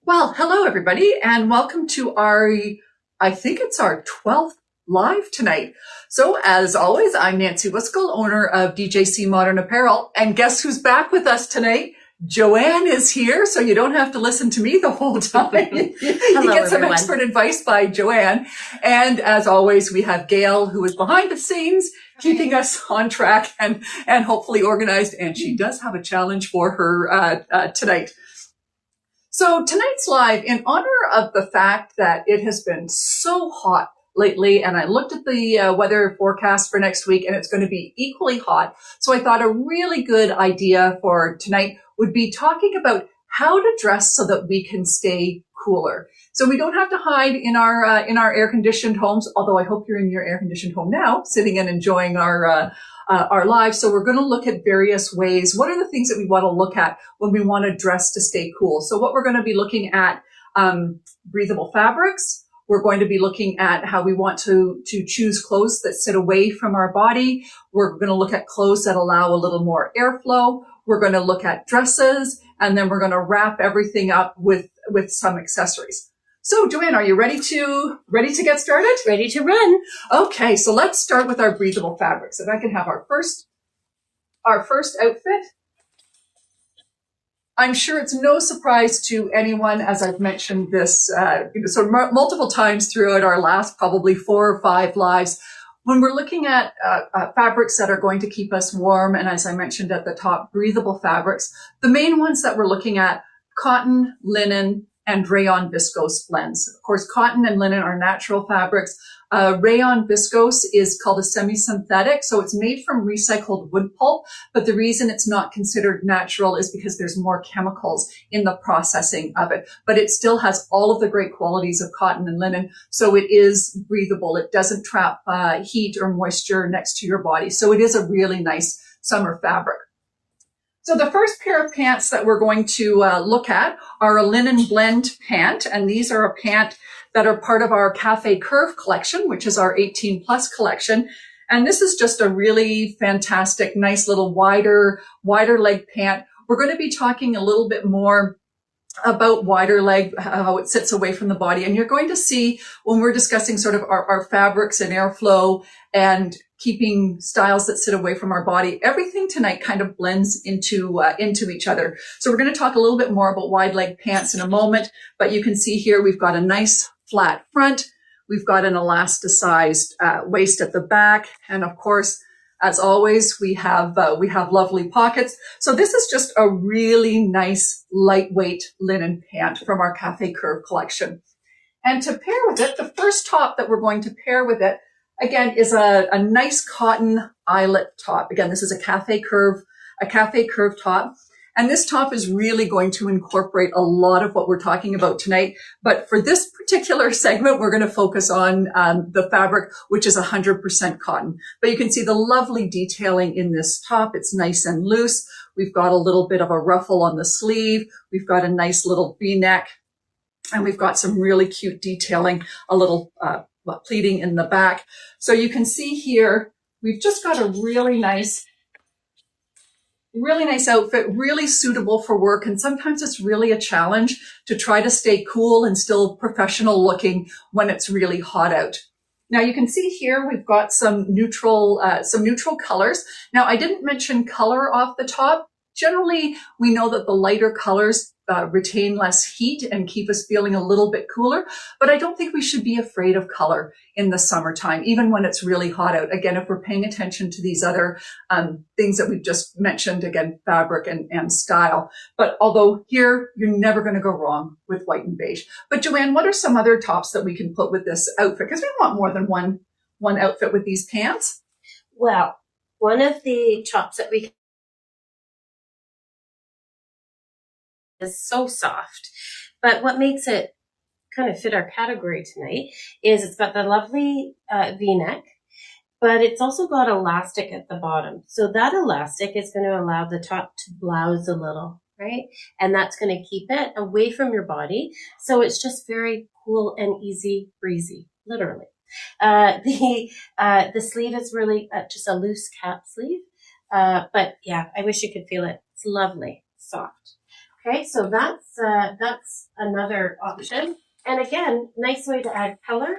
Well, hello everybody, and welcome to I think it's our 12th live tonight. So as always, I'm Nancy Wiskell, owner of DJC Modern Apparel, and guess who's back with us tonight? Joanne is here, so you don't have to listen to me the whole time. You get some expert advice by Joanne. And as always, we have Gail, who is behind the scenes, keeping us on track and hopefully organized. And she does have a challenge for her tonight. So tonight's live, in honor of the fact that it has been so hot lately, and I looked at the weather forecast for next week, and it's going to be equally hot. So I thought a really good idea for tonight would be talking about how to dress so that we can stay cooler. So we don't have to hide in our air-conditioned homes, although I hope you're in your air-conditioned home now, sitting and enjoying our lives. So we're going to look at various ways. What are the things that we want to look at when we want to dress to stay cool? So what we're going to be looking at, breathable fabrics. We're going to be looking at how we want to choose clothes that sit away from our body. We're going to look at clothes that allow a little more airflow. We're going to look at dresses, and then we're going to wrap everything up with some accessories. So, Joanne, are you ready to get started? Ready to run. Okay, so let's start with our breathable fabrics. If I can have our first outfit. I'm sure it's no surprise to anyone, as I've mentioned this multiple times throughout our last probably 4 or 5 lives, when we're looking at fabrics that are going to keep us warm, and as I mentioned at the top, breathable fabrics, the main ones that we're looking at, cotton, linen, and rayon viscose blends. Of course, cotton and linen are natural fabrics. Rayon viscose is called a semi-synthetic, so it's made from recycled wood pulp, but the reason it's not considered natural is because there's more chemicals in the processing of it. But it still has all of the great qualities of cotton and linen, so it is breathable. It doesn't trap heat or moisture next to your body, so it is a really nice summer fabric. So the first pair of pants that we're going to look at are a linen blend pant, and these are a pant that are part of our Cafe Curve collection, which is our 18 plus collection. And this is just a really fantastic, nice little wider leg pant. We're going to be talking a little bit more about wider leg, how it sits away from the body. And you're going to see when we're discussing sort of our fabrics and airflow and keeping styles that sit away from our body, everything tonight kind of blends into each other. So we're going to talk a little bit more about wide leg pants in a moment, but you can see here we've got a nice flat front. We've got an elasticized waist at the back. And of course, as always, we have lovely pockets. So this is just a really nice, lightweight linen pant from our Cafe Curve collection. And to pair with it, the first top that we're going to pair with it, again, is a nice cotton eyelet top. Again, this is a Cafe Curve top. And this top is really going to incorporate a lot of what we're talking about tonight. But for this particular segment, we're going to focus on the fabric, which is 100% cotton. But you can see the lovely detailing in this top. It's nice and loose. We've got a little bit of a ruffle on the sleeve. We've got a nice little V-neck. And we've got some really cute detailing, a little pleating in the back. So you can see here, we've just got a really nice outfit, really suitable for work. And sometimes it's really a challenge to try to stay cool and still professional looking when it's really hot out. Now you can see here, we've got some neutral colors. Now I didn't mention color off the top. Generally, we know that the lighter colors retain less heat and keep us feeling a little bit cooler. But I don't think we should be afraid of color in the summertime, even when it's really hot out. Again, if we're paying attention to these other things that we've just mentioned, again, fabric and style. But although here, you're never going to go wrong with white and beige. But Joanne, what are some other tops that we can put with this outfit? Because we want more than one outfit with these pants. Well, one of the tops that we is so soft, but what makes it kind of fit our category tonight is it's got the lovely V-neck, but it's also got elastic at the bottom. So that elastic is going to allow the top to blouse a little, right? And that's going to keep it away from your body. So it's just very cool and easy breezy, literally. The sleeve is really just a loose cap sleeve. But yeah, I wish you could feel it. It's lovely, soft. Okay, so that's another option. And again, nice way to add color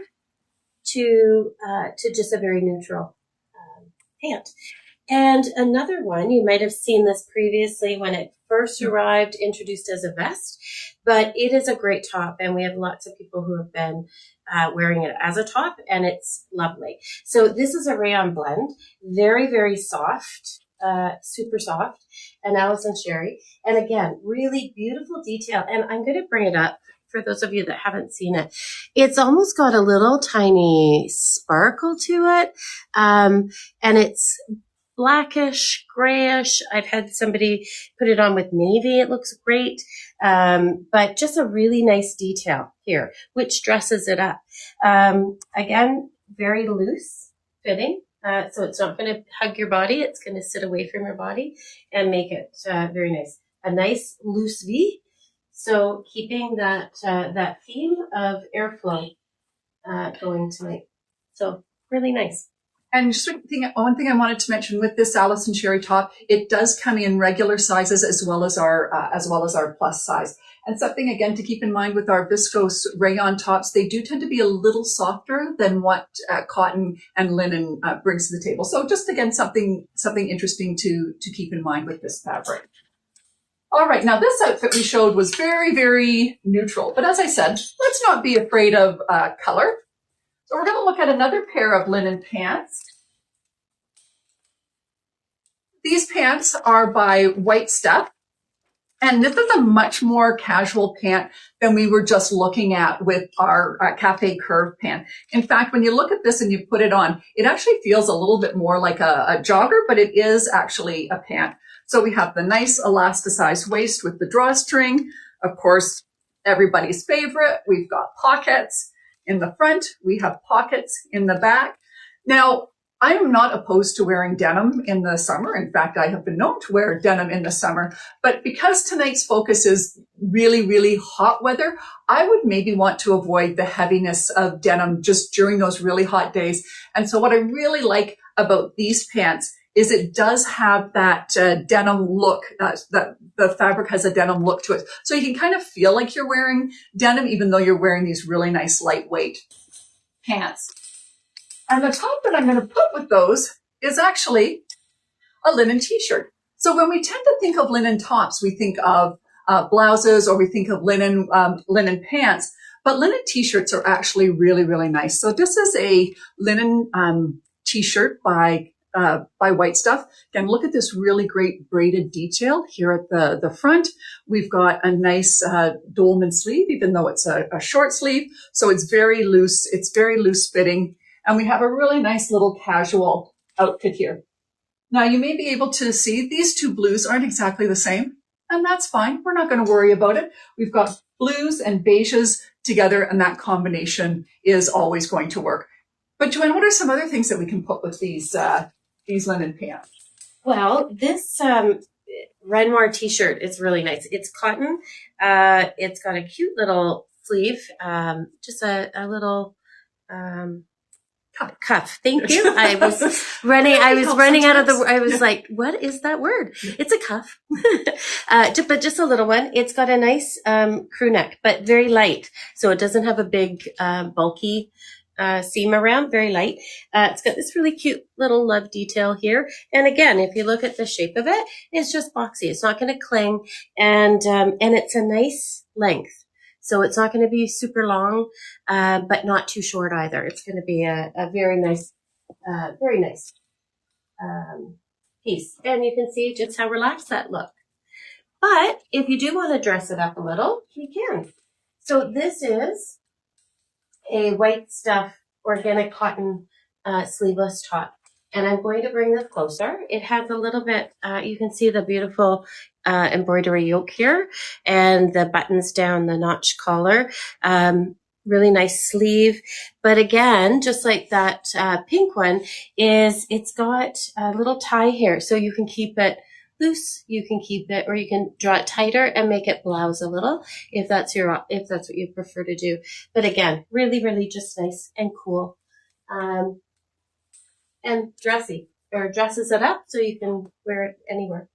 to just a very neutral pant. And another one, you might have seen this previously when it first arrived, introduced as a vest, but it is a great top, and we have lots of people who have been wearing it as a top, and it's lovely. So this is a rayon blend, very, very soft, super soft, and Allison Sherry. And again, really beautiful detail. And I'm going to bring it up for those of you that haven't seen it. It's almost got a little tiny sparkle to it, and it's blackish, grayish. I've had somebody put it on with navy. It looks great. But just a really nice detail here, which dresses it up. Again, very loose fitting. So it's not going to hug your body. It's going to sit away from your body and make it very nice. A nice loose V. So keeping that theme of airflow going tonight. So really nice. And just one thing I wanted to mention with this Allison Sherry top, it does come in regular sizes as well as our plus size. And something again to keep in mind with our viscose rayon tops, they do tend to be a little softer than what cotton and linen brings to the table. So just again something interesting to keep in mind with this fabric. All right, now this outfit we showed was very, very neutral, but as I said, let's not be afraid of color. So we're going to look at another pair of linen pants. These pants are by White Stuff, and this is a much more casual pant than we were just looking at with our Cafe Curve pant. In fact, when you look at this and you put it on, it actually feels a little bit more like a jogger, but it is actually a pant. So we have the nice elasticized waist with the drawstring. Of course, everybody's favorite. We've got pockets in the front. We have pockets in the back. Now, I am not opposed to wearing denim in the summer. In fact, I have been known to wear denim in the summer. But because tonight's focus is really, really hot weather, I would maybe want to avoid the heaviness of denim just during those really hot days. And so what I really like about these pants is it does have that denim look, that the fabric has a denim look to it. So you can kind of feel like you're wearing denim, even though you're wearing these really nice lightweight pants. And the top that I'm going to put with those is actually a linen t-shirt. So when we tend to think of linen tops, we think of blouses or we think of linen pants, but linen t-shirts are actually really, really nice. So this is a linen t-shirt by White Stuff. Again, look at this really great braided detail here at the front. We've got a nice dolman sleeve, even though it's a short sleeve. So it's very loose. It's very loose fitting. And we have a really nice little casual outfit here. Now, you may be able to see these two blues aren't exactly the same, and that's fine. We're not going to worry about it. We've got blues and beiges together, and that combination is always going to work. But Joanne, what are some other things that we can put with these linen pants? Well, this Renoir t-shirt is really nice. It's cotton. It's got a cute little sleeve, just a little cuff. Thank you. I was running out of I was like, what is that word? It's a cuff. But just a little one. It's got a nice crew neck, but very light. So it doesn't have a big bulky seam around, very light. It's got this really cute little love detail here. And again, if you look at the shape of it, it's just boxy. It's not going to cling, and it's a nice length. So it's not going to be super long, but not too short either. It's going to be a very nice piece. And you can see just how relaxed that looks. But if you do want to dress it up a little, you can. So this is a White Stuff organic cotton sleeveless top. And I'm going to bring this closer. It has a little bit, you can see the beautiful embroidery yoke here and the buttons down the notch collar. Really nice sleeve. But again, just like that pink one, it's got a little tie here. So you can keep it loose, you can keep it, or you can draw it tighter and make it blouse a little if that's what you prefer to do. But again, really, really just nice and cool. And dressy, or dresses it up so you can wear it anywhere.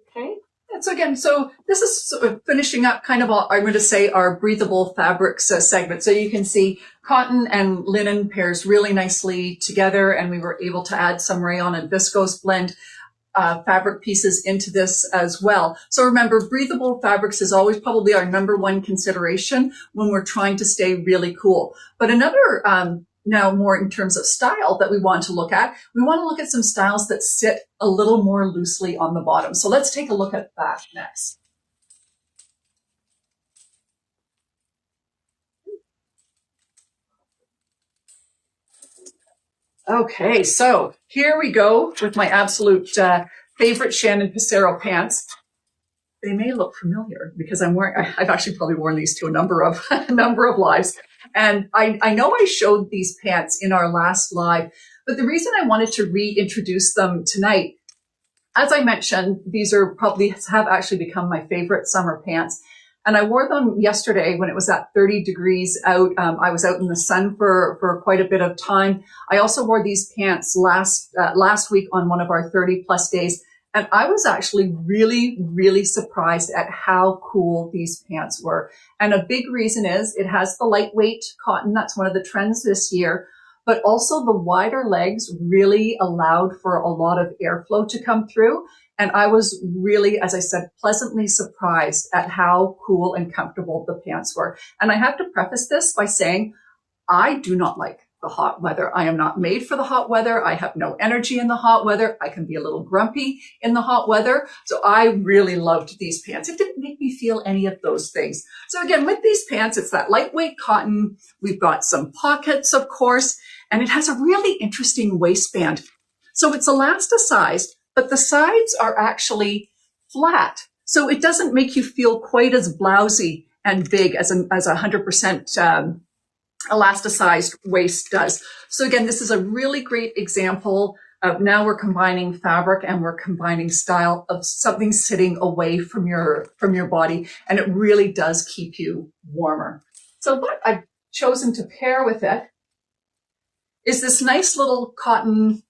Okay. And so again, so this is sort of finishing up kind of, I'm going to say, our breathable fabrics segment. So you can see cotton and linen pairs really nicely together, and we were able to add some rayon and viscose blend fabric pieces into this as well. So remember, breathable fabrics is always probably our number one consideration when we're trying to stay really cool. But another now more in terms of style that we want to look at. We want to look at some styles that sit a little more loosely on the bottom. So let's take a look at that next. Okay, so here we go with my absolute favorite Shannon Pissarro pants. They may look familiar because I've actually probably worn these to a number of lives. And I know I showed these pants in our last live, but the reason I wanted to reintroduce them tonight, as I mentioned, these have actually become my favorite summer pants. And I wore them yesterday when it was at 30 degrees out. I was out in the sun for quite a bit of time. I also wore these pants last week on one of our 30 plus days. And I was actually really, really surprised at how cool these pants were. And a big reason is it has the lightweight cotton. That's one of the trends this year. But also the wider legs really allowed for a lot of airflow to come through. And I was really, as I said, pleasantly surprised at how cool and comfortable the pants were. And I have to preface this by saying, I do not like the hot weather. I am not made for the hot weather. I have no energy in the hot weather. I can be a little grumpy in the hot weather. So I really loved these pants. It didn't make me feel any of those things. So again, with these pants, it's that lightweight cotton. We've got some pockets, of course, and it has a really interesting waistband. So it's elasticized, but the sides are actually flat. So it doesn't make you feel quite as blousy and big as a 100% elasticized waist does. So again, this is a really great example of now we're combining fabric and we're combining style of something sitting away from your body, and it really does keep you warmer. So what I've chosen to pair with it is this nice little cotton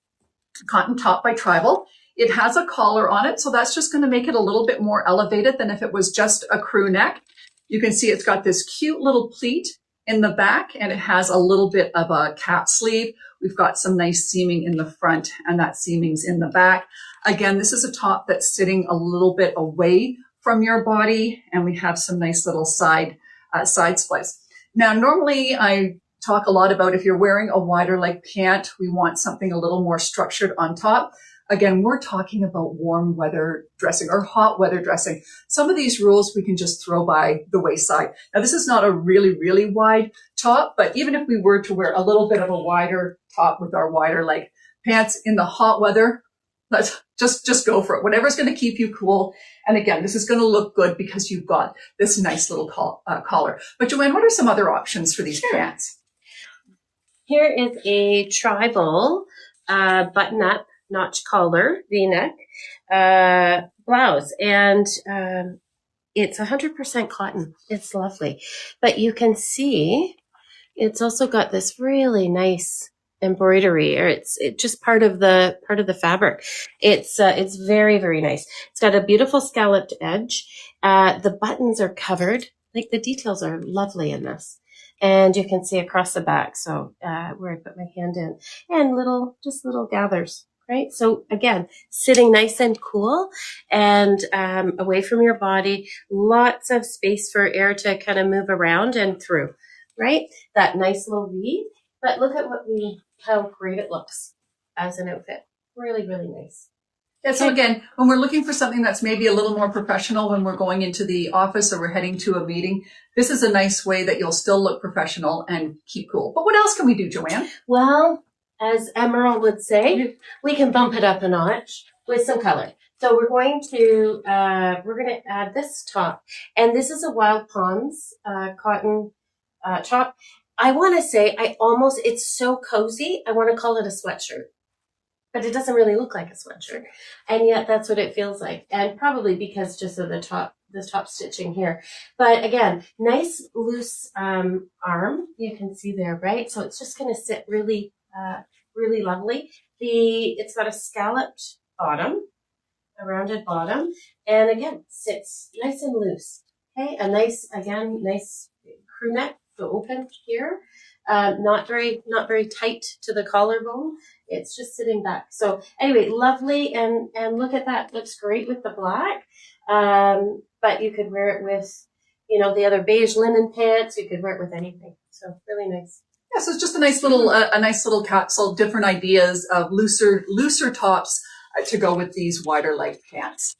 top by Tribal. It has a collar on it, so that's just going to make it a little bit more elevated than if it was just a crew neck. You can see it's got this cute little pleat in the back, and it has a little bit of a cap sleeve. We've got some nice seaming in the front, and that seaming's in the back. Again, this is a top that's sitting a little bit away from your body, and we have some nice little side splits. Now, normally I talk a lot about if you're wearing a wider leg pant, we want something a little more structured on top. Again, we're talking about warm weather dressing or hot weather dressing. Some of these rules we can just throw by the wayside. Now, this is not a really, really wide top, but even if we were to wear a little bit of a wider top with our wider leg pants in the hot weather, let's just go for it. Whatever's going to keep you cool. And again, this is going to look good because you've got this nice little collar. But Joanne, what are some other options for these pants? Here is a Tribal button-up notch collar V-neck blouse, and it's 100% cotton. It's lovely, but you can see it's also got this really nice embroidery, or it's just part of the fabric. It's very, very nice. It's got a beautiful scalloped edge. The buttons are covered. Like, the details are lovely in this. And you can see across the back, so where I put my hand in, and little gathers, right? So again, sitting nice and cool and away from your body, lots of space for air to kind of move around and through, right? That nice little V. But look at how great it looks as an outfit. Really, really nice. Yeah, so again, when we're looking for something that's maybe a little more professional when we're going into the office or we're heading to a meeting, this is a nice way that you'll still look professional and keep cool. But what else can we do, Joanne? Well, as Emerald would say, we can bump it up a notch with some color. So we're going to add this top, and this is a Wild Palms cotton top. I want to say it's so cozy. I want to call it a sweatshirt. But it doesn't really look like a sweatshirt. And yet that's what it feels like. And probably because just of the top stitching here. But again, nice loose arm. You can see there, right? So it's just going to sit really, really lovely. It's got a scalloped bottom, a rounded bottom. And again, sits nice and loose. Okay, a nice, again, nice crew neck, so open here. Not very tight to the collarbone. It's just sitting back. So anyway, lovely, and look at that. Looks great with the black. But you could wear it with, the other beige linen pants. You could wear it with anything. So really nice. Yeah, so it's just a nice little capsule, different ideas of looser tops to go with these wider leg pants.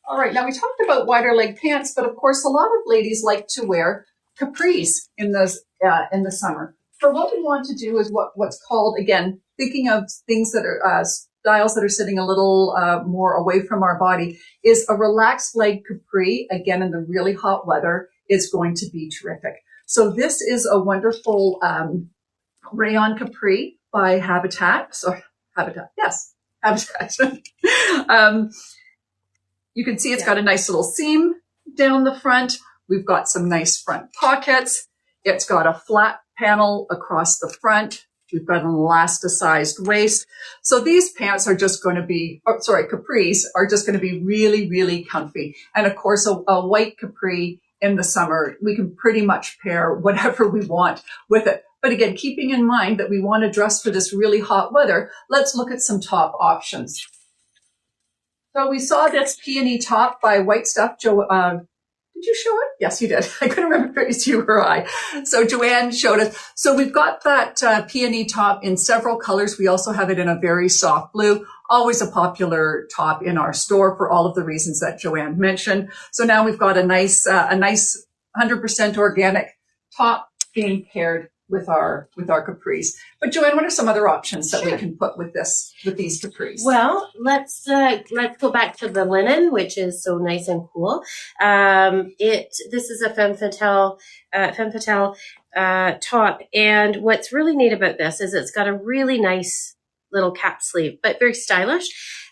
All right, now we talked about wider leg pants, but of course a lot of ladies like to wear capris in the summer. So what we want to do is what's called, again, thinking of things that are styles that are sitting a little more away from our body, is a relaxed leg capri, again in the really hot weather, is going to be terrific. So this is a wonderful rayon capri by Habitat. So Habitat, yes, Habitat. You can see it's got a nice little seam down the front. We've got some nice front pockets. It's got a flat panel across the front. We've got an elasticized waist. So these pants are just going to be, capris are just going to be really, really comfy. And of course, a white capri in the summer, we can pretty much pair whatever we want with it. But again, keeping in mind that we want to dress for this really hot weather, let's look at some top options. So we saw this peony top by White Stuff. Did you show it? Yes, you did. I couldn't remember if it was you or I. So Joanne showed us. So we've got that peony top in several colors. We also have it in a very soft blue, always a popular top in our store for all of the reasons that Joanne mentioned. So now we've got a nice 100% organic top being paired with our capris. But Joanne, what are some other options that we can put with these capris? Well, let's go back to the linen, which is so nice and cool. This is a femme fatale top, and what's really neat about this is it's got a really nice little cap sleeve, but very stylish.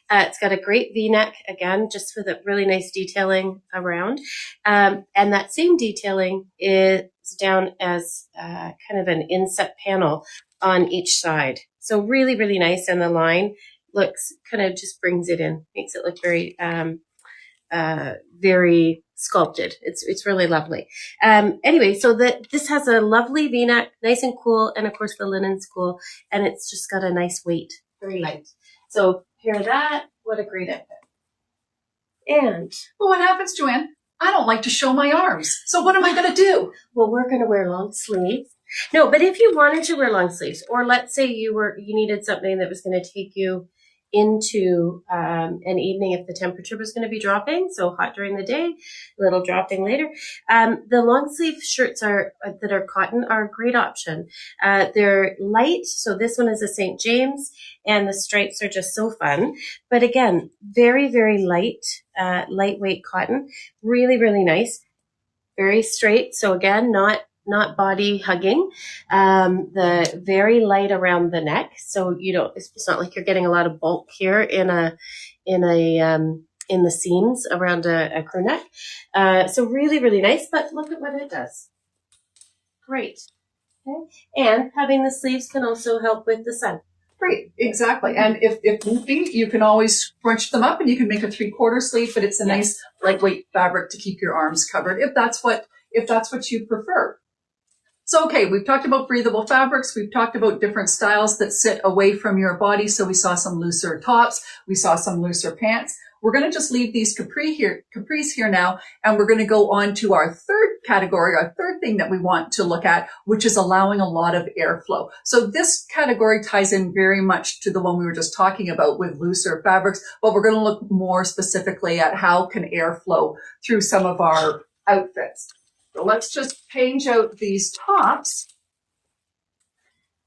It's got a great V-neck, again, just with a really nice detailing around. And that same detailing is down as kind of an inset panel on each side. So really, really nice. And the line looks, kind of just brings it in, makes it look very, very sculpted. It's really lovely. Anyway, so this has a lovely V-neck, nice and cool. And of course the linen's cool. And it's just got a nice weight, very light. So pair that, what a great outfit. And well, what happens, Joanne? I don't like to show my arms. So what am I going to do? Well, we're going to wear long sleeves. No, but if you wanted to wear long sleeves, or let's say you needed something that was going to take you into an evening if the temperature was going to be dropping, so hot during the day, a little dropping later. The long sleeve shirts that are cotton are a great option. They're light, so this one is a St. James, and the stripes are just so fun. But again, very, very light, lightweight cotton, really, really nice, very straight. So again, not body hugging, the very light around the neck. So it's not like you're getting a lot of bulk here in the seams around a crew neck. So really, really nice, but look at what it does. Great. Okay. And having the sleeves can also help with the sun. Great, exactly. And if need be, you can always scrunch them up and you can make a 3/4 sleeve, but it's a nice lightweight fabric to keep your arms covered if that's what you prefer. So, okay, we've talked about breathable fabrics. We've talked about different styles that sit away from your body. So we saw some looser tops. We saw some looser pants. We're going to just leave these capris here now, and we're going to go on to our third category, our third thing that we want to look at, which is allowing a lot of airflow. So this category ties in very much to the one we were just talking about with looser fabrics, but we're going to look more specifically at how can air flow through some of our outfits. So let's just change out these tops.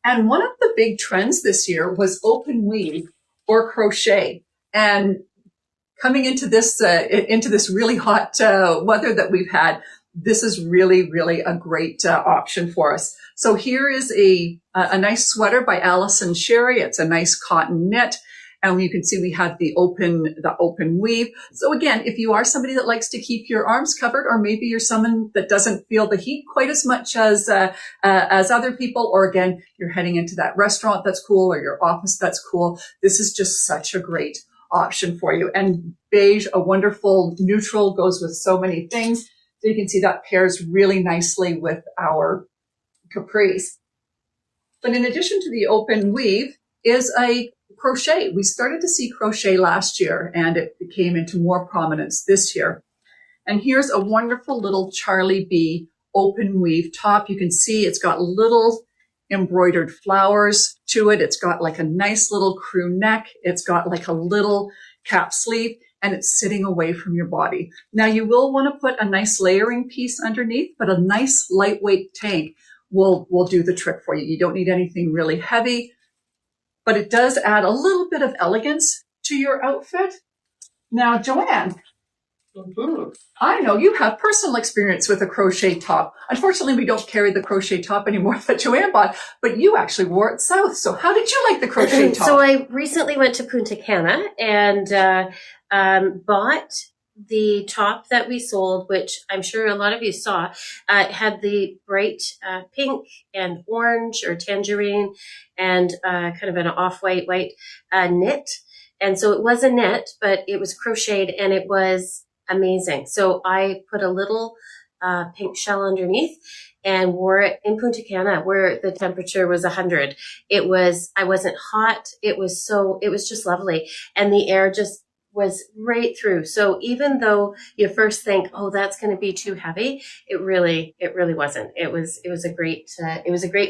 And one of the big trends this year was open weave or crochet. And coming into this really hot weather that we've had, this is really, really a great option for us. So here is a nice sweater by Allison Sherry. It's a nice cotton knit. And you can see we have the open weave. So again, if you are somebody that likes to keep your arms covered, or maybe you're someone that doesn't feel the heat quite as much as other people, or again, you're heading into that restaurant that's cool or your office that's cool, this is just such a great option for you. And beige, a wonderful neutral, goes with so many things. So you can see that pairs really nicely with our capris. But in addition to the open weave is a crochet. We started to see crochet last year, and it came into more prominence this year. And here's a wonderful little Charlie B open weave top. You can see it's got little embroidered flowers to it. It's got like a nice little crew neck. It's got like a little cap sleeve, and it's sitting away from your body. Now you will want to put a nice layering piece underneath, but a nice lightweight tank will do the trick for you. You don't need anything really heavy, but it does add a little bit of elegance to your outfit. Now, Joanne, I know you have personal experience with a crochet top. Unfortunately, we don't carry the crochet top anymore that Joanne bought, but you actually wore it south. So how did you like the crochet top? So I recently went to Punta Cana and bought the top that we sold, which I'm sure a lot of you saw. It had the bright pink and orange or tangerine and kind of an off-white white knit. And so it was a knit, but it was crocheted and it was amazing. So I put a little pink shell underneath and wore it in Punta Cana where the temperature was 100. I wasn't hot. It was just lovely. And the air just was right through. So even though you first think, oh, that's going to be too heavy, it really wasn't. It was a great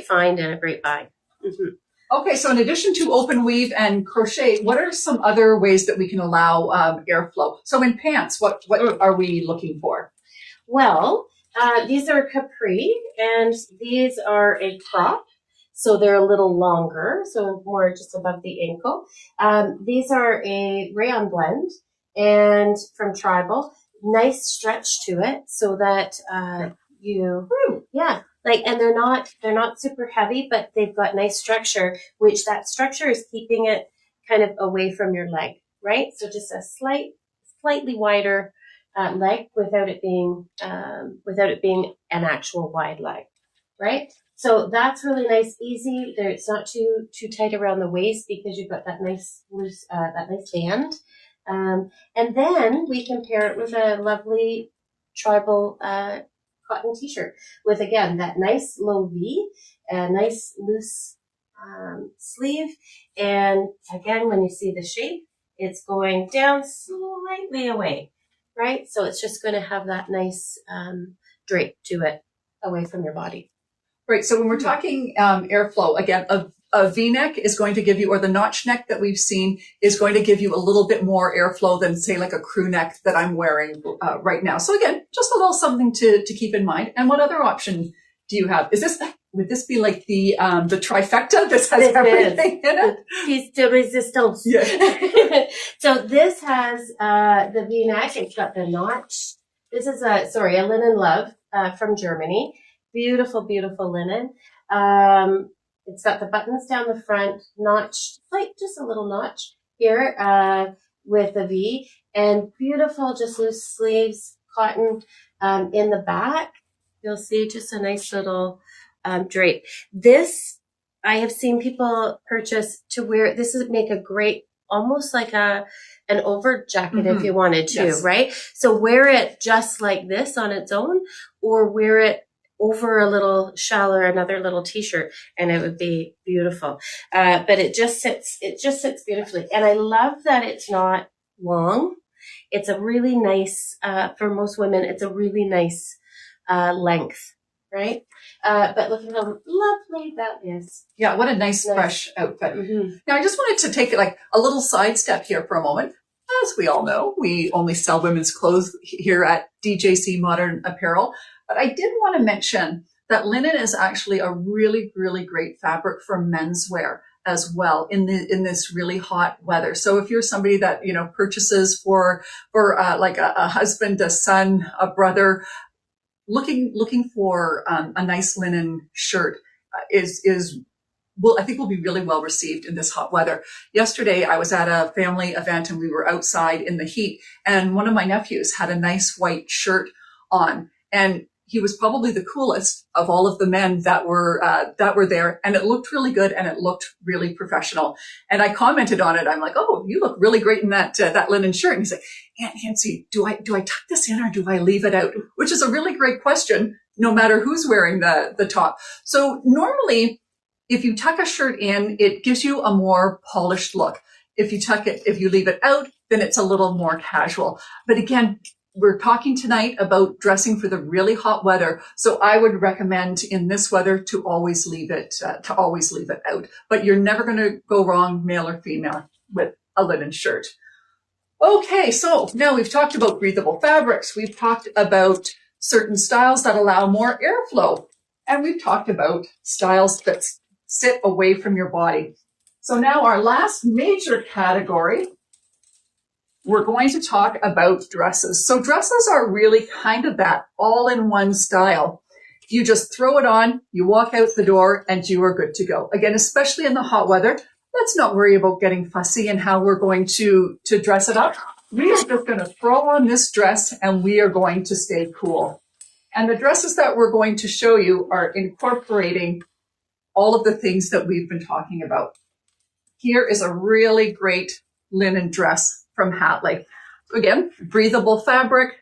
find and a great buy. Mm-hmm. Okay, so in addition to open weave and crochet, what are some other ways that we can allow airflow? So in pants, what are we looking for? Well, these are capri, and these are a crop. So they're a little longer, so more just above the ankle. These are a rayon blend and from Tribal. Nice stretch to it so that and they're not super heavy, but they've got nice structure, which that structure is keeping it kind of away from your leg, right? So just a slightly wider leg without it being an actual wide leg, right? So that's really nice, easy. It's not too tight around the waist because you've got that nice loose, that nice band. And then we can pair it with a lovely Tribal cotton t-shirt with, again, that nice low V, a nice loose sleeve. And again, when you see the shape, it's going down slightly away, right? So it's just going to have that nice drape to it away from your body. Right. So when we're talking airflow, again, a V-neck is going to give you, or the notch neck that we've seen is going to give you a little bit more airflow than, say, like a crew neck that I'm wearing right now. So again, just a little something to keep in mind. And what other option do you have? Would this be like the trifecta? This has everything in it. Piece de resistance. Yeah. So this has the V-neck. It's got the notch. This is a linen love from Germany. Beautiful, beautiful linen. It's got the buttons down the front, notched, like just a little notch here with a V, and beautiful, just loose sleeves, cotton in the back. You'll see just a nice little drape. This, I have seen people purchase to wear. This would make a great, almost like an over jacket if you wanted to, yes. Right? So wear it just like this on its own, or wear it over a little shawl or another little t-shirt, and it would be beautiful. But it just sits beautifully. And I love that it's not long. It's a really nice, for most women, it's a really nice length, right? But look at how lovely that is. Yeah, what a nice. Fresh outfit. Mm-hmm. Now, I just wanted to take like a little sidestep here for a moment. As we all know, we only sell women's clothes here at DJC Modern Apparel. But I did want to mention that linen is actually a really, really great fabric for menswear as well in this really hot weather. So if you're somebody that, purchases for like a husband, a son, a brother, looking for a nice linen shirt I think will be really well received in this hot weather. Yesterday, I was at a family event and we were outside in the heat, and one of my nephews had a nice white shirt on, and he was probably the coolest of all of the men that were there, and it looked really good and it looked really professional. And I commented on it. I'm like, "Oh, you look really great in that linen shirt." And he's like, "Aunt Nancy, do I tuck this in or do I leave it out?" Which is a really great question, no matter who's wearing the top. So normally, if you tuck a shirt in, it gives you a more polished look. If you leave it out, then it's a little more casual. But again, we're talking tonight about dressing for the really hot weather. So I would recommend in this weather to always leave it out. But you're never going to go wrong, male or female, with a linen shirt. Okay, so now we've talked about breathable fabrics. We've talked about certain styles that allow more airflow. And we've talked about styles that sit away from your body. So now our last major category, we're going to talk about dresses. So dresses are really kind of that all-in-one style. You just throw it on, you walk out the door, and you are good to go. Again, especially in the hot weather, let's not worry about getting fussy and how we're going to dress it up. We are just going to throw on this dress and we are going to stay cool. And the dresses that we're going to show you are incorporating all of the things that we've been talking about. Here is a really great linen dress from Hatley. So again, breathable fabric.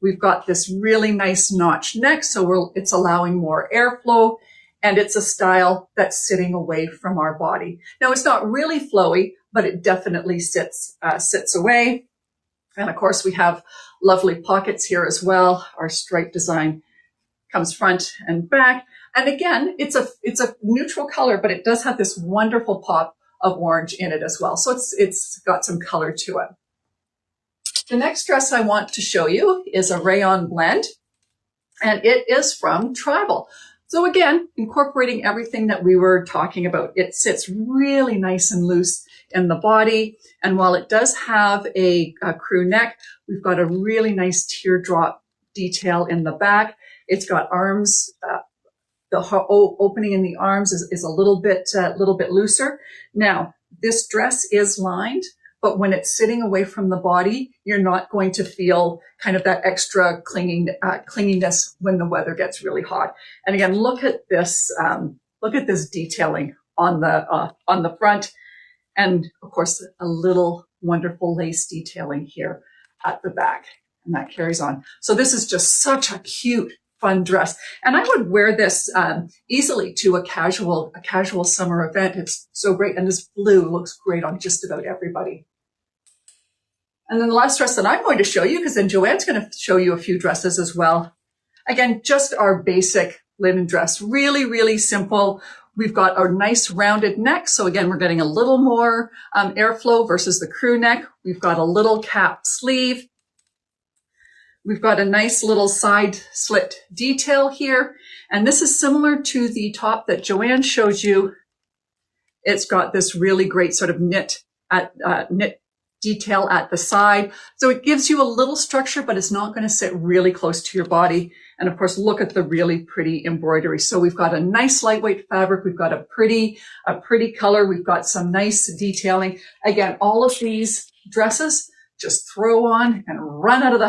We've got this really nice notch neck, so it's allowing more airflow, and it's a style that's sitting away from our body. Now, it's not really flowy, but it definitely sits away. And of course, we have lovely pockets here as well. Our stripe design comes front and back. And again, it's a neutral color, but it does have this wonderful pop of orange in it as well. So it's got some color to it. The next dress I want to show you is a rayon blend, and it is from Tribal. So again, incorporating everything that we were talking about. It sits really nice and loose in the body. And while it does have a crew neck, we've got a really nice teardrop detail in the back. It's got arms, the opening in the arms is a little bit looser. Now, this dress is lined, but when it's sitting away from the body, you're not going to feel kind of that extra clinginess when the weather gets really hot. And again, look at this detailing on the front, and of course, a little wonderful lace detailing here at the back, and that carries on. So this is just such a cute, fun dress. And I would wear this easily to a casual summer event. It's so great. And this blue looks great on just about everybody. And then the last dress that I'm going to show you, because then Joanne's going to show you a few dresses as well. Again, just our basic linen dress. Really, really simple. We've got a nice rounded neck. So again, we're getting a little more airflow versus the crew neck. We've got a little cap sleeve. We've got a nice little side slit detail here. And this is similar to the top that Joanne showed you. It's got this really great sort of knit detail at the side. So it gives you a little structure, but it's not going to sit really close to your body. And of course, look at the really pretty embroidery. So we've got a nice lightweight fabric. We've got a pretty color. We've got some nice detailing. Again, all of these dresses just throw on and run out of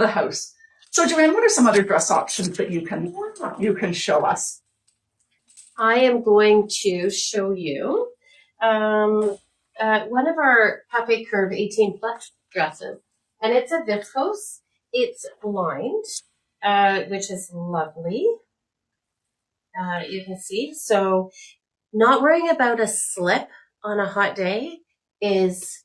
the house. So Joanne, what are some other dress options that you can show us? I am going to show you one of our Pape Curve 18 plus dresses, and it's a viscose. It's lined, which is lovely. You can see. So not worrying about a slip on a hot day is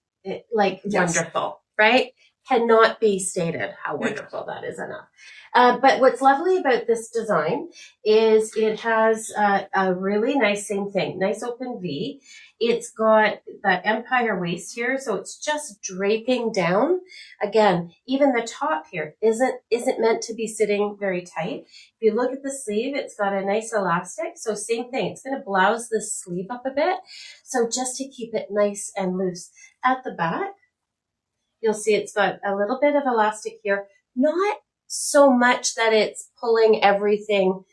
wonderful, right? Cannot be stated how wonderful that is enough. But what's lovely about this design is it has a really nice, same thing, nice open V. It's got that empire waist here, so it's just draping down. Again, even the top here isn't meant to be sitting very tight. If you look at the sleeve, it's got a nice elastic. So same thing, it's going to blouse this sleeve up a bit. So just to keep it nice and loose. At the back, you'll see it's got a little bit of elastic here, not so much that it's pulling everything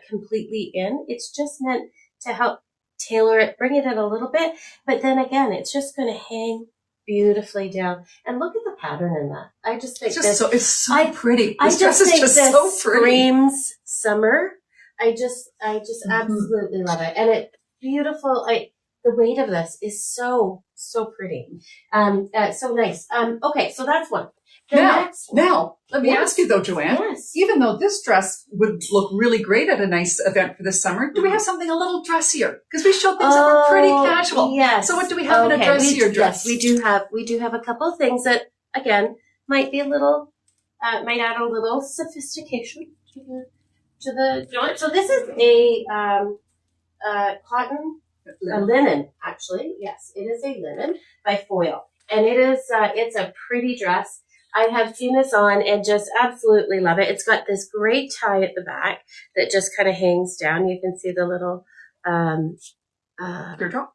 completely in. It's just meant to help tailor it, bring it in a little bit, but then again, it's just going to hang beautifully down. And look at the pattern in that. I just think it's so pretty. This dress just is think just this so pretty. screams summer. I just absolutely love it, and it's beautiful. The weight of this is so pretty. So nice. Okay, so that's one. Now, let me ask you though, Joanne. Yes. Even though this dress would look really great at a nice event for this summer, do we have something a little dressier? Because we showed things that were pretty casual. Yes. So what do we have in a dressier dress? Yes, we do have a couple of things that again might be a little, might add a little sophistication to the joint. So this is a cotton, a linen actually. Yes, it is a linen by Foil, and it is it's a pretty dress. I have seen this on and just absolutely love it. It's got this great tie at the back that just kind of hangs down. You can see the little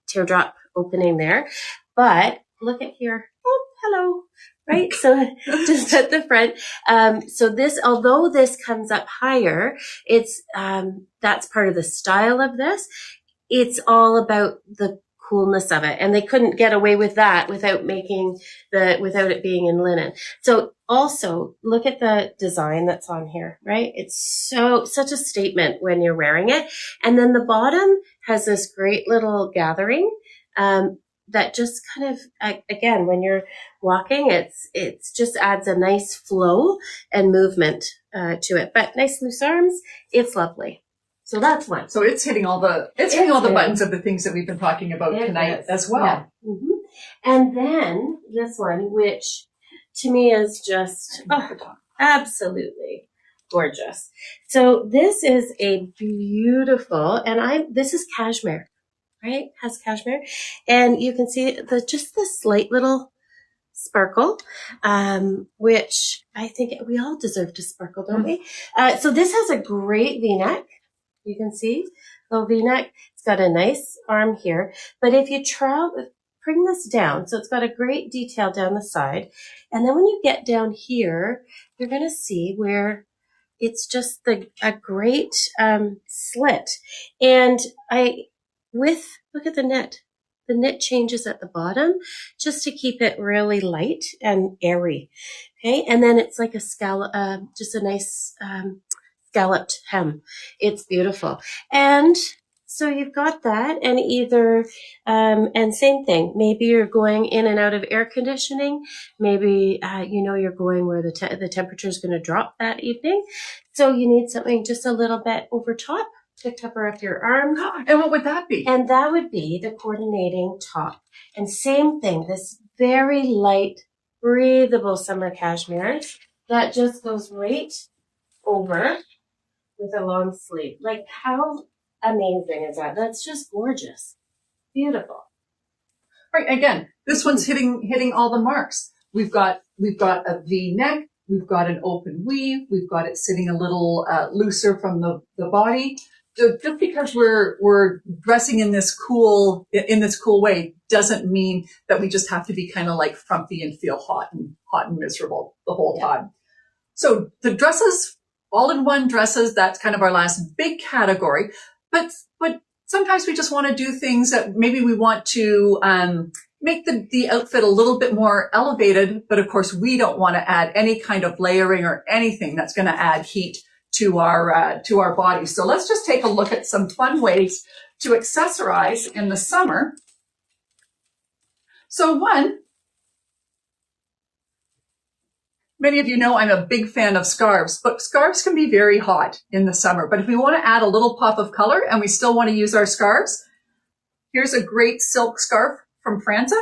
teardrop opening there. But look at here. Oh, hello. Right? So just at the front. So this, although this comes up higher, it's that's part of the style of this. It's all about the coolness of it, and they couldn't get away with that without without it being in linen. So also look at the design that's on here, right? It's such a statement when you're wearing it. And then the bottom has this great little gathering that just kind of, again, when you're walking, it's just adds a nice flow and movement to it. But nice loose arms, it's lovely. So that's one. So it's hitting all the buttons of the things that we've been talking about tonight as well. Yeah. Mm-hmm. And then this one, which to me is just absolutely gorgeous. So this is a beautiful, and this is cashmere, right? Has cashmere, and you can see just the slight little sparkle, which I think we all deserve to sparkle, don't we? So this has a great V-neck. You can see the V-neck. It's got a nice arm here, but if you bring this down, so it's got a great detail down the side, and then when you get down here, you're going to see where it's just a great slit. And look at the knit. The knit changes at the bottom just to keep it really light and airy. Okay, and then it's like a scallop, just a nice scalloped hem. It's beautiful. And so you've got that, and and same thing, maybe you're going in and out of air conditioning. Maybe, you're going where the temperature is going to drop that evening. So you need something just a little bit over top to cover up your arms. And what would that be? And that would be the coordinating top. And same thing, this very light, breathable summer cashmere that just goes right over with a long sleeve. Like, how amazing is that? That's just gorgeous. Beautiful. Right. Again, this one's hitting all the marks. We've got a V neck. We've got an open weave. We've got it sitting a little looser from the body. So just because we're dressing in this cool way doesn't mean that we just have to be kind of like frumpy and feel hot and miserable the whole time. So the dresses, all-in-one dresses, that's kind of our last big category. But sometimes we just want to do things that maybe we want to make the outfit a little bit more elevated. But of course, we don't want to add any kind of layering or anything that's going to add heat to our body. So let's just take a look at some fun ways to accessorize in the summer. So many of you know I'm a big fan of scarves, but scarves can be very hot in the summer. But if we want to add a little pop of color and we still want to use our scarves, here's a great silk scarf from Franza.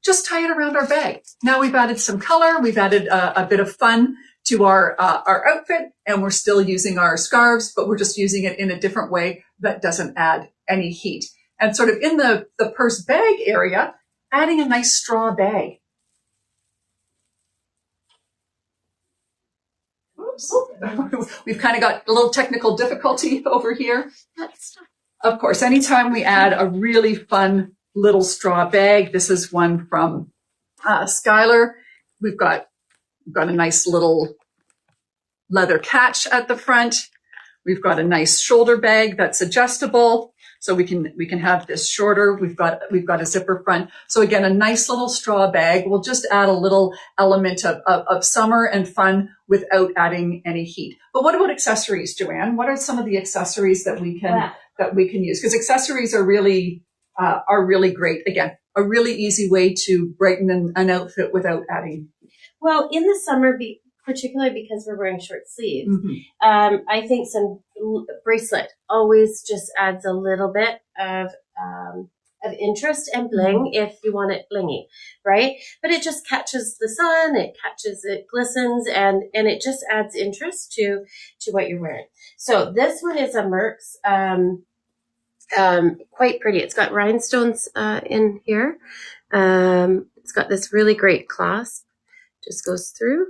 Just tie it around our bag. Now we've added some color, we've added a bit of fun to our outfit, and we're still using our scarves, but we're just using it in a different way that doesn't add any heat. And sort of in the purse bag area, adding a nice straw bag. Oops. We've kind of got a little technical difficulty over here. Of course, anytime we add a really fun little straw bag, this is one from Skylar. We've got a nice little leather catch at the front. We've got a nice shoulder bag that's adjustable. So we can have this shorter. We've got a zipper front. So again, a nice little straw bag will just add a little element of summer and fun without adding any heat. But what about accessories, Joanne? What are some of the accessories that we can use? Because accessories are really great. Again, a really easy way to brighten an outfit without adding. Well, in the summer, particularly because we're wearing short sleeves, I think some bracelet always just adds a little bit of interest and bling if you want it blingy, right? But it just catches the sun, it glistens, and it just adds interest to what you're wearing. So this one is a Merck's, quite pretty. It's got rhinestones in here. It's got this really great clasp, just goes through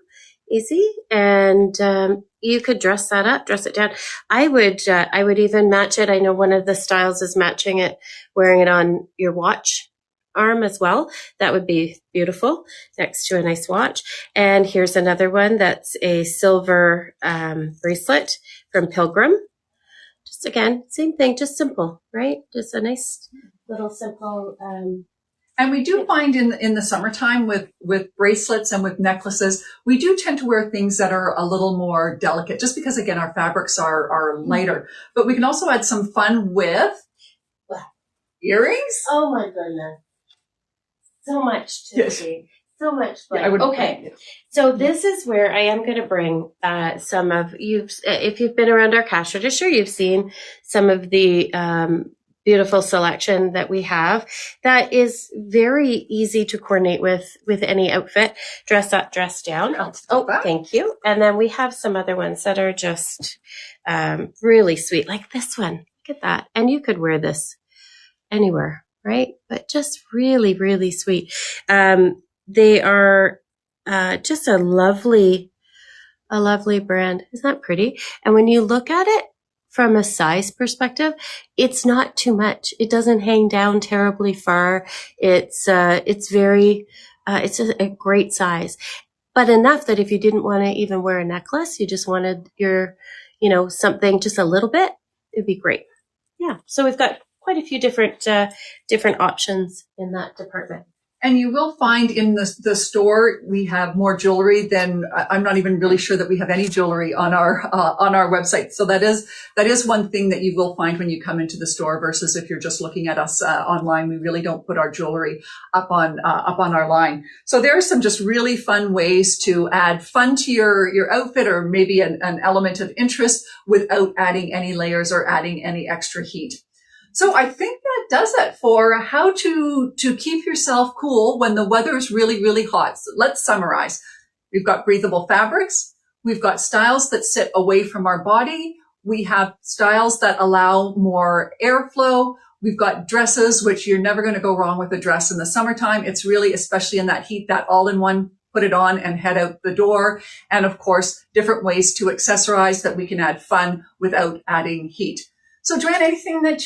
easy, and you could dress that up, dress it down. I would even match it. I know one of the styles is matching it, wearing it on your watch arm as well. That would be beautiful next to a nice watch. And here's another one that's a silver bracelet from Pilgrim. Just again, same thing, just simple, right? Just a nice little simple. And we do find in the summertime with bracelets and with necklaces, we do tend to wear things that are a little more delicate, just because, again, our fabrics are lighter. But we can also add some fun with earrings. Oh, my goodness. So much to see. So much fun. Yeah, okay. So this is where I am going to bring some of if you've been around our cash register, you've seen some of the beautiful selection that we have that is very easy to coordinate with any outfit. Dress up, dress down. Thank you. And then we have some other ones that are just really sweet, like this one. Look at that. And you could wear this anywhere, right? But just really, really sweet. They are just a lovely brand. Isn't that pretty? And when you look at it from a size perspective, it's not too much. It doesn't hang down terribly far. It's a great size, but enough that if you didn't want to even wear a necklace, you just wanted your, something just a little bit, it'd be great. Yeah. So we've got quite a few different options in that department. And you will find in the store, we have more jewelry than I'm not even really sure that we have any jewelry on our website. So that is one thing that you will find when you come into the store versus if you're just looking at us online. We really don't put our jewelry up on our line. So there are some just really fun ways to add fun to your outfit, or maybe an element of interest without adding any layers or adding any extra heat. So I think that does it for how to keep yourself cool when the weather is really, really hot. So let's summarize. We've got breathable fabrics. We've got styles that sit away from our body. We have styles that allow more airflow. We've got dresses, which you're never going to go wrong with a dress in the summertime. It's really, especially in that heat, that all-in-one, put it on and head out the door. And of course, different ways to accessorize that we can add fun without adding heat. So Joanne, anything that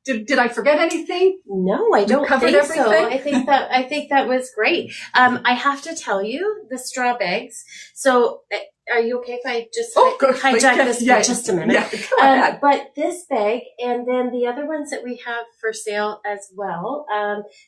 did I forget anything? No, I don't think everything? So. I think that was great. I have to tell you, the straw bags. So are you okay if I just hijack this for just a minute? Yeah, go ahead. But this bag, and then the other ones that we have for sale as well,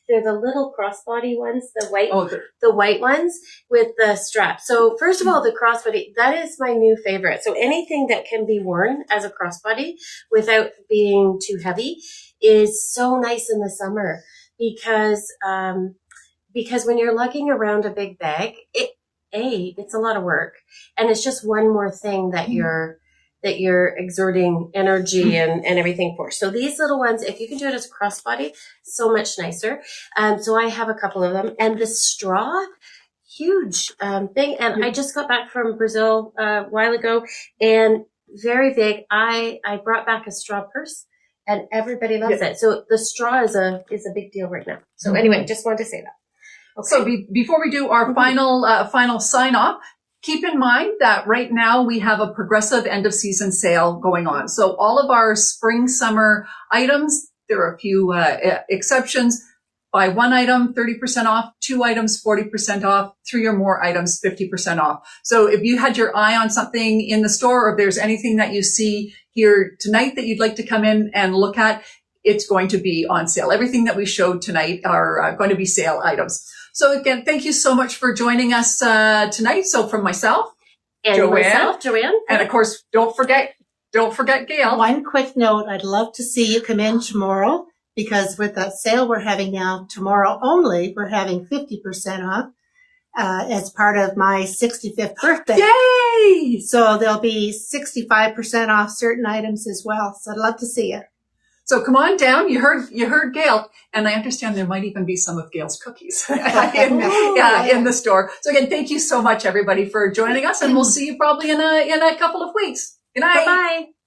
they're the little crossbody ones, the white ones with the strap. So first of all, the crossbody, that is my new favorite. So anything that can be worn as a crossbody without being too heavy is so nice in the summer, because when you're lugging around a big bag, it's a lot of work, and it's just one more thing that you're exerting energy and everything for. So these little ones, if you can do it as a crossbody, so much nicer. So I have a couple of them, and the straw, huge thing. And I just got back from Brazil a while ago, and very big. I brought back a straw purse, and everybody loves it. So the straw is a big deal right now. So anyway, just wanted to say that. Okay. So before we do our final sign off, keep in mind that right now we have a progressive end of season sale going on. So all of our spring, summer items, there are a few exceptions. Buy one item, 30% off, 2 items, 40% off, 3 or more items, 50% off. So if you had your eye on something in the store, or if there's anything that you see here tonight that you'd like to come in and look at, it's going to be on sale. Everything that we showed tonight are going to be sale items. So again, thank you so much for joining us tonight. So from myself, And Joanne. And of course, don't forget Gail. One quick note, I'd love to see you come in tomorrow, because with the sale we're having now, tomorrow only, we're having 50% off as part of my 65th birthday. Yay! So there'll be 65% off certain items as well. So I'd love to see you. So come on down. You heard Gail, and I understand there might even be some of Gail's cookies in the store. So again, thank you so much, everybody, for joining us, and we'll see you probably in a couple of weeks. Good night. Bye-bye.